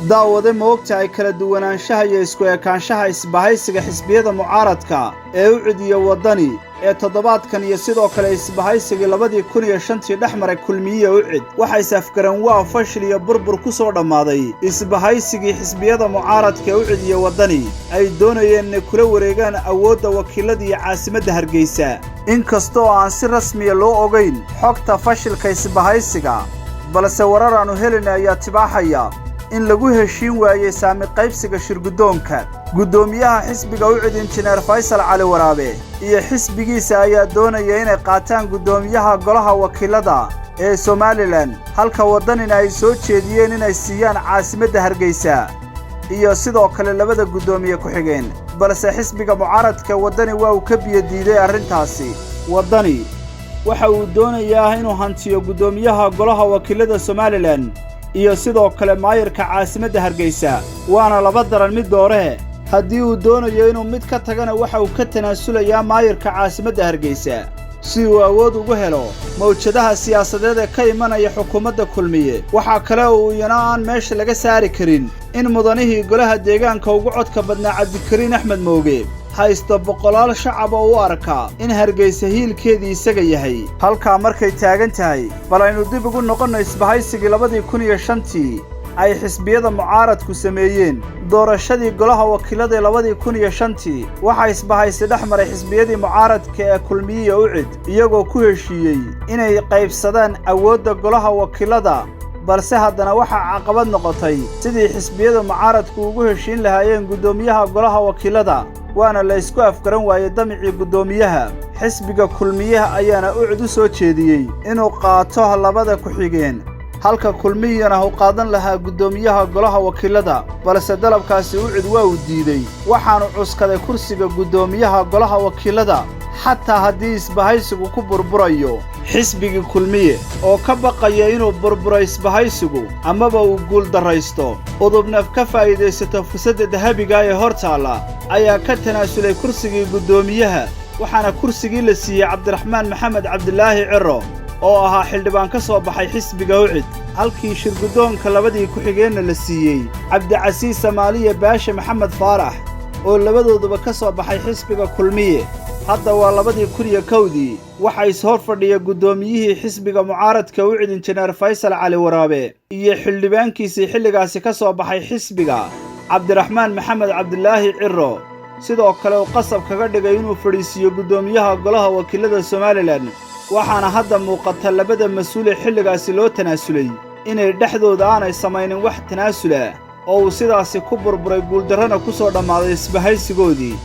daawade ma ogtahay kala duwanaanshaha iyo isku ekaanshaha isbahaysiga xisbiyada mucaaradka ee u cidiya waddani ee toddobaadkan iyo sidoo kale isbahaysigii 2005 dhexmaray kulmiye u cid waxa isafgaran waa fashil iyo burbur ku soo dhammaaday isbahaysigii xisbiyada mucaaradka ee u cidiya waddani ay doonayeen inay kula wareegaan awoodda wakiilada iyo caasimadda Hargeysa inkastoo aan si rasmi ah loo ogeyn xogta fashilka isbahaysiga balse warar aanu helin ayaa tibaaxaya in lagu heshiin waayay saami qaybsiga shirgudoonka gudoomiyaha xisbiga u cid injineer Faysal Cali Waraabe iyo xisbigiisa ayaa doonaya inay qaataan gudoomiyaha golaha wakiilada ee Somaliland halka waddanina ay soo jeediyeen inay siiyaan caasimadda Hargeysa iyo sidoo kale labada gudoomiye ku xigeen balse xisbiga mucaaradka waddani waa uu ka biyadiiday arrintaasi waddani waxa uu doonayaa inuu hantiyo gudoomiyaha golaha wakiilada Somaliland iyo sidoo kale maayirka caasimadda Hargeysa waana laba daran mid doore haddii uu doonayo inuu mid ka tagana waxa uu ka tanaasulayaa maayirka caasimadda Hargeysa si uu awood ugu helo mawjadaha siyaasadeed ee ka imanaya xukuumadda kulmiye waxa kale oo iyana aan meesha laga saari karin in mudanihii golaha deegaanka ugu codka badnaa Cabdikariin Axmed Mooge haysto boqolaal shacab oo u arka in Hargeysa hiilkeedii isaga yahay halka markay taagan tahay bal aynu dib ugu noqono isbahaysigii 2005 ay xisbiyada mucaaradku sameeyeen doorashadii golaha wakiilada 2005 waxa isbahaysi dhexmaray xisbiyadii mucaaradka ee kulmiye u cid iyagoo ku heshiiyey inay qaybsadaan awoodda golaha wakiilada balse haddana waxa caqabad noqotay sidii xisbiyada mucaaradku ugu heshiin lahaayeen gudoomiyaha golaha wakiilada waana la isku afgaran waayay damicii gudoomiyaha xisbiga kulmiyaha ayaana u cid u soo jeediyey inuu qaato labada ku xigeen halka kulmiyana uu qaadan lahaa gudoomiyaha golaha wakiilada balse dalabkaasi u cid waa uu diiday waxaanu cuskaday kursiga gudoomiyaha golaha wakiilada xataa haddii isbahaysigu ku burburayo xisbigii kulmiye oo ka baqaya inuu burburo isbahaysigu amaba uu guul daraysto udubna ka faa'iideysato fursadda dahabiga ee hortaala ayaa ka tanaasulay kursigii gudoomiyaha waxaana kursigii la siiyey Cabdiraxmaan Maxamed Cabdilaahi Ciro oo ahaa xildhibaan ka soo baxay xisbiga u cid halkii shirgudoonka labadii ku xigeenna la siiyey Cabdicasiis Soomaaliya Baashe Maxamed Faarax oo labadooduba ka soo baxay xisbiga kulmiye hadda waa 2001 waxa is hor fadhiya gudoomiyihii xisbiga mucaaradka u cid injineer Faysal Cali Waraabe iyo xildhibaankiisii xilligaasi ka soo baxay xisbiga Cabdiraxmaan Maxamed Cabdilaahi Ciro sidoo kale uu qasab kaga dhigay inuu fadhiisiyo gudoomiyaha golaha wakiilada Somaliland waxaana hadda muuqata labada mas'uul ee xilligaasi loo tanaasulay inay dhexdooda aanay samaynin wax tanaasula oo uu sidaasi ku burburay guuldarrana ku soo dhammaaday isbahaysigoodii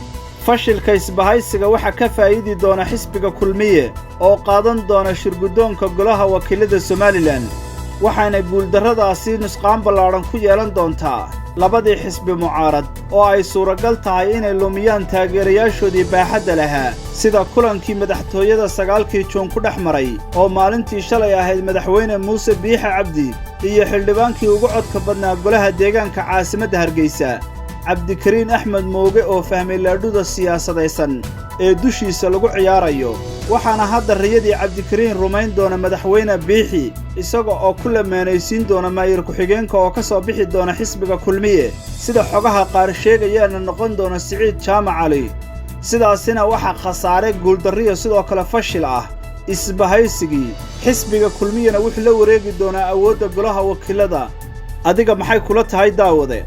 fashilka isbahaysiga waxa ka faa'iidi doona xisbiga kulmiye oo qaadan doona shirgudoonka golaha wakiilada Somaliland waxaana guuldarradaasi nusqaan ballaaran ku yeelan doontaa labadii xisbi mucaarad oo ay suuragal tahay inay lumiyaan taageerayaashoodii baaxadda lahaa sida kulankii madaxtooyada 9kii Juun ku dhexmaray oo maalintii shalay ahayd madaxweyne Muuse Biixi Cabdi iyo xildhibaankii ugu codka badnaa golaha deegaanka caasimadda Hargeysa Cabdikariin Axmed Mooge oo fahmay laadhuda siyaasadaysan ee dushiisa lagu ciyaarayo waxaana hadda riyadii Cabdikariin rumayn doona madaxweyne Biixi isaga oo ku lameenaysiin doona maayir ku xigeenka oo ka soo bixi doona xisbiga kulmiye sida xogaha qaar sheegayaan noqon doona Siciid Jaamac Cali sidaasina waxa khasaare guuldarriyo sidoo kale fashil ah isbahaysigii xisbiga kulmiyana wuxuu la wareegi doonaa awoodda golaha wakiilada adiga maxay kula tahay daawade